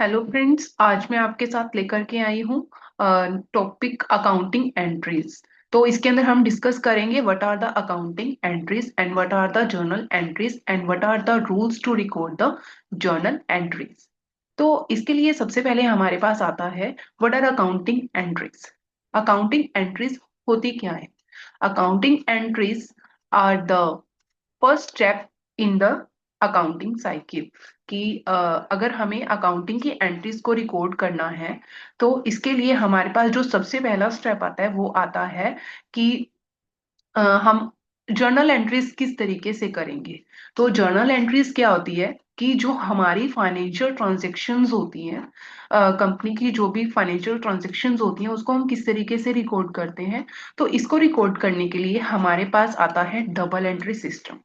Hello friends, आज मैं आपके साथ लेकर के आई हूँ टॉपिक अकाउंटिंग एंट्रीज। तो इसके अंदर हम डिस्कस करेंगे what are the accounting entries and what are the journal entries and what are the rules to record the journal entries. तो इसके लिए सबसे पहले हमारे पास आता है what are accounting entries. Accounting entries होती क्या है? Accounting entries are the first step in the accounting cycle कि अगर हमें अकाउंटिंग की एंट्रीज को रिकॉर्ड करना है तो इसके लिए हमारे पास जो सबसे पहला स्टेप आता है वो आता है कि हम जर्नल एंट्रीज किस तरीके से करेंगे। तो जर्नल एंट्रीज क्या होती है कि जो हमारी फाइनेंशियल ट्रांजेक्शन्स होती हैं, कंपनी की जो भी फाइनेंशियल ट्रांजेक्शन्स होती हैं उसको हम किस तरीके से रिकॉर्ड करते हैं। तो इसको रिकॉर्ड करने के लिए हमारे पास आता है डबल एंट्री सिस्टम।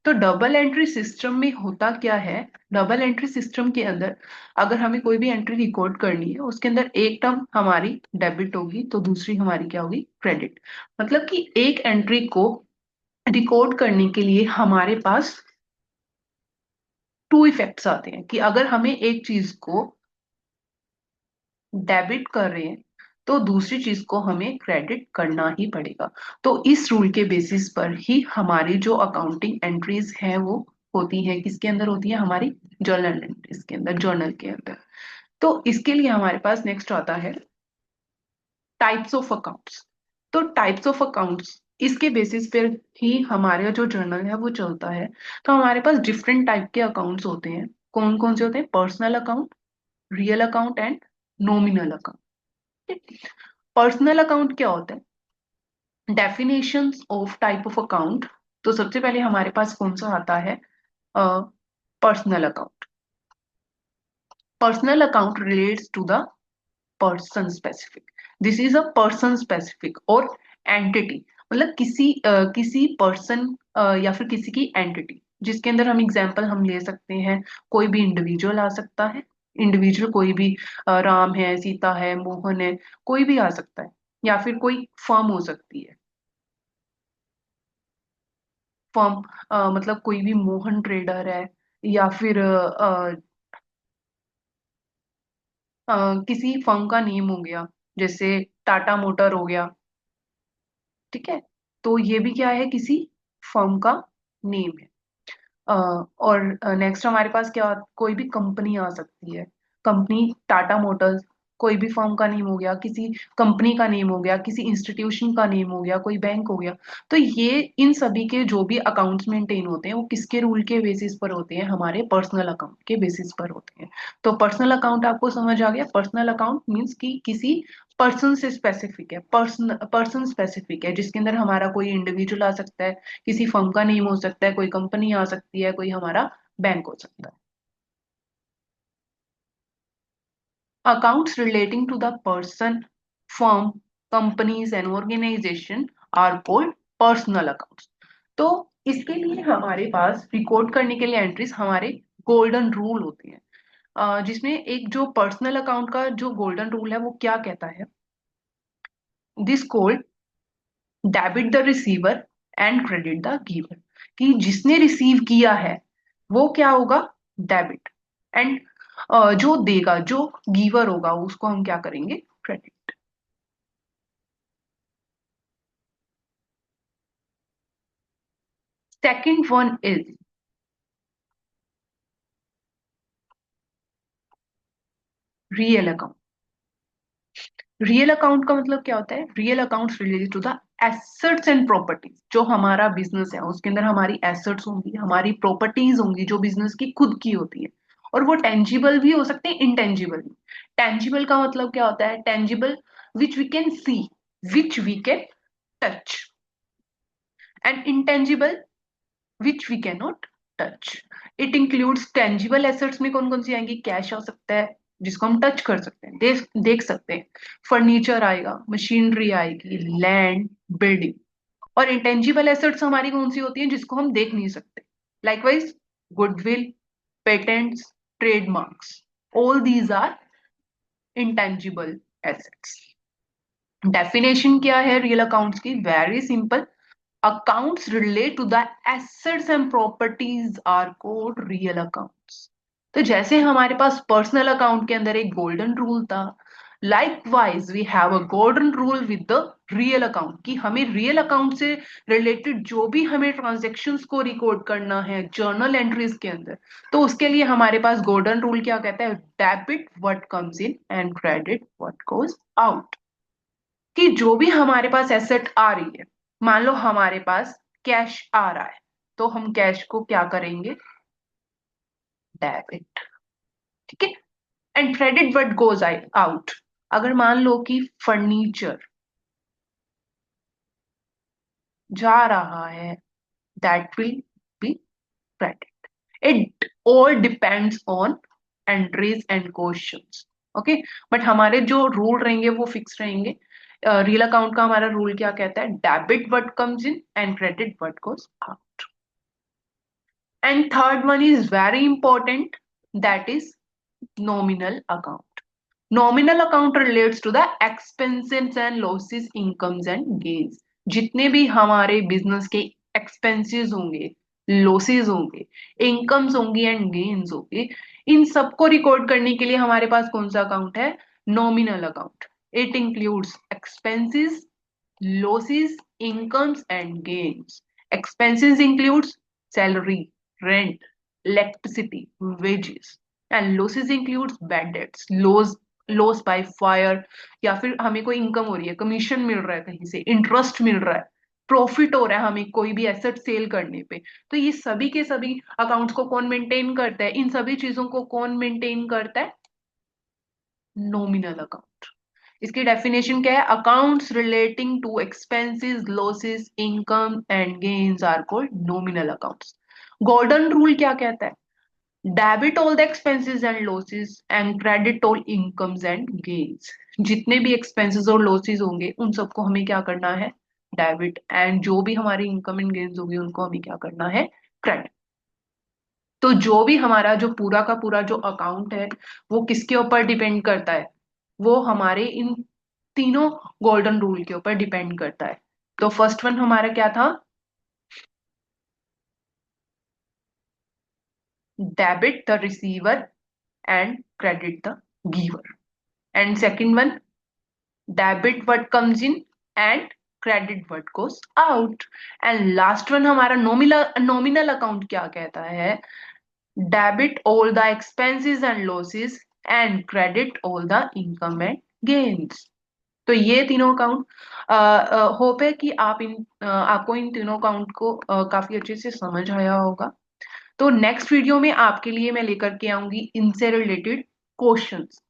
तो डबल एंट्री सिस्टम में होता क्या है? डबल एंट्री सिस्टम के अंदर अगर हमें कोई भी एंट्री रिकॉर्ड करनी है उसके अंदर एक टर्म हमारी डेबिट होगी तो दूसरी हमारी क्या होगी? क्रेडिट। मतलब कि एक एंट्री को रिकॉर्ड करने के लिए हमारे पास टू इफेक्ट्स आते हैं कि अगर हमें एक चीज को डेबिट कर रहे हैं तो दूसरी चीज को हमें क्रेडिट करना ही पड़ेगा। तो इस रूल के बेसिस पर ही हमारी जो अकाउंटिंग एंट्रीज हैं वो होती हैं, किसके अंदर होती है? हमारी जर्नल एंट्रीज के अंदर, जर्नल के अंदर। तो इसके लिए हमारे पास नेक्स्ट आता है टाइप्स ऑफ अकाउंट्स। तो टाइप्स ऑफ अकाउंट्स इसके बेसिस पर ही हमारा जो जर्नल है वो चलता है। तो हमारे पास डिफरेंट टाइप के अकाउंट्स होते हैं। कौन कौन से होते हैं? Personal account, real account and nominal account. Personal account क्या होता है? Definitions of type of account. तो सबसे पहले हमारे पास कौन सा आता है? Personal account. Personal account relates to the person specific. This is a person specific और एंटिटी, मतलब किसी पर्सन या फिर किसी की एंटिटी, जिसके अंदर हम एग्जांपल हम ले सकते हैं। कोई भी इंडिविजुअल आ सकता है। इंडिविजुअल कोई भी, राम है, सीता है, मोहन है, कोई भी आ सकता है। या फिर कोई फर्म हो सकती है। फर्म मतलब कोई भी मोहन ट्रेडर है, या फिर किसी फर्म का नेम हो गया, जैसे टाटा मोटर हो गया। ठीक है। तो ये भी क्या है? किसी फर्म का नेम है। और नेक्स्ट हमारे पास क्या, कोई भी कंपनी आ सकती है। कंपनी टाटा मोटर्स कोई भी फर्म का नेम हो गया, किसी कंपनी का नेम हो गया, किसी इंस्टीट्यूशन का नेम हो गया, कोई बैंक हो गया। तो ये इन सभी के जो भी अकाउंट्स मेंटेन होते हैं वो किसके रूल के बेसिस पर होते हैं? हमारे पर्सनल अकाउंट के बेसिस पर होते हैं। तो पर्सनल अकाउंट आपको समझ आ गया। पर्सनल अकाउंट मीन्स कि किसी पर्सन से स्पेसिफिक है, पर्सन स्पेसिफिक है, जिसके अंदर हमारा कोई इंडिविजुअल आ सकता है, किसी फर्म का नेम हो सकता है, कोई कंपनी आ सकती है, कोई हमारा बैंक हो सकता है। Accounts relating to the person, firm, companies and organisation are called personal accounts. तो इसके लिए हमारे पास रिकॉर्ड करने के लिए एंट्रीज हमारे गोल्डन रूल होते हैं। जिसमें एक जो पर्सनल अकाउंट का जो गोल्डन रूल है वो क्या कहता है? This called debit the receiver and credit the giver. कि जिसने रिसीव किया है वो क्या होगा? डेबिट। एंड जो देगा, जो गिवर होगा, उसको हम क्या करेंगे? Credit. Second one is real account. Real account का मतलब क्या होता है? Real accounts related to the assets and properties. जो हमारा बिजनेस है उसके अंदर हमारी एसेट्स होंगी, हमारी प्रॉपर्टीज होंगी जो बिजनेस की खुद की होती है। और वो टेंजिबल भी हो सकते हैं, इनटेंजिबल भी। टेंजिबल का मतलब क्या होता है? Tangible which we can see, which we can touch. And intangible which we cannot touch. It includes tangible assets में कौन कौन सी आएंगी? कैश आ सकता है जिसको हम टच कर सकते हैं, देख सकते हैं। फर्नीचर आएगा, मशीनरी आएगी, लैंड, बिल्डिंग। और इंटेंजिबल एसेट्स हमारी कौन सी होती हैं? जिसको हम देख नहीं सकते। Likewise goodwill, patents, trademarks, all these are intangible assets. Definition क्या है रियल अकाउंट्स की? Very simple. Accounts relate to the assets and properties are called real accounts. तो जैसे हमारे पास पर्सनल अकाउंट के अंदर एक गोल्डन रूल था, likewise we have a golden rule with the real account, कि हमें रियल अकाउंट से रिलेटेड जो भी हमें ट्रांजेक्शन्स को रिकॉर्ड करना है जर्नल एंट्रीज के अंदर, तो उसके लिए हमारे पास गोल्डन रूल क्या कहता है, debit what comes in and credit what goes out. कि जो भी हमारे पास एसेट आ रही है, मान लो हमारे पास कैश आ रहा है, तो हम कैश को क्या करेंगे, डेबिट, ठीक है। And credit what goes out, अगर मान लो कि फर्नीचर जा रहा है, that will be credit. It all depends on entries and questions, okay. But हमारे जो रूल रहेंगे वो फिक्स रहेंगे। रियल अकाउंट का हमारा रूल क्या कहता है, debit what comes in and credit what goes out. And third one is very important, that is nominal account. Nominal account relates to the expenses and losses, incomes and gains. जितने भी हमारे business के expenses होंगे, losses होंगे, incomes होंगी and gains होंगे, इन सबको record करने के लिए हमारे पास कौन सा अकाउंट है, nominal account. It includes expenses, losses, incomes and gains. Expenses includes salary, rent, electricity, wages. And losses includes bad debts, loss by fire, या फिर हमें कोई इनकम हो रही है, कमीशन मिल रहा है कहीं से, इंटरेस्ट मिल रहा है, प्रॉफिट हो रहा है हमें कोई भी एसेट सेल करने पे। तो ये सभी के सभी अकाउंट्स को कौन मेंटेन करता है, इन सभी चीजों को कौन मेंटेन करता है, नॉमिनल अकाउंट। इसकी डेफिनेशन क्या है, accounts relating to expenses, losses, income and gains are called nominal accounts. Golden rule क्या कहता है, debit all the expenses and losses and credit all incomes and gains. जितने भी एक्सपेंसेस और लॉसेस होंगे उन सबको हमें क्या करना है, डेबिट, एंड जो भी हमारी इनकम एंड गेन्स होगी उनको हमें क्या करना है, क्रेडिट। तो जो भी हमारा जो पूरा का पूरा जो अकाउंट है वो किसके ऊपर डिपेंड करता है, वो हमारे इन तीनों गोल्डन रूल के ऊपर डिपेंड करता है। तो फर्स्ट वन हमारा क्या था, debit the receiver and credit the giver. And second one, debit what comes in and credit what goes out. And last one हमारा नॉमिनल नॉमिनल अकाउंट क्या कहता है, debit all the expenses and losses and credit all the income and gains. तो ये तीनों account, hope है कि आपको इन तीनों अकाउंट को काफी अच्छे से समझ आया होगा। तो नेक्स्ट वीडियो में आपके लिए मैं लेकर के आऊंगी इनसे रिलेटेड क्वेश्चंस,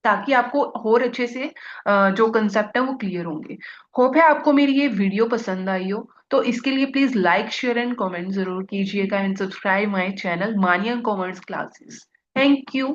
ताकि आपको और अच्छे से जो कंसेप्ट है वो क्लियर होंगे। होप है आपको मेरी ये वीडियो पसंद आई हो। तो इसके लिए please like share and comment जरूर कीजिएगा एंड सब्सक्राइब माय चैनल मानिया कॉमर्स क्लासेस। Thank you.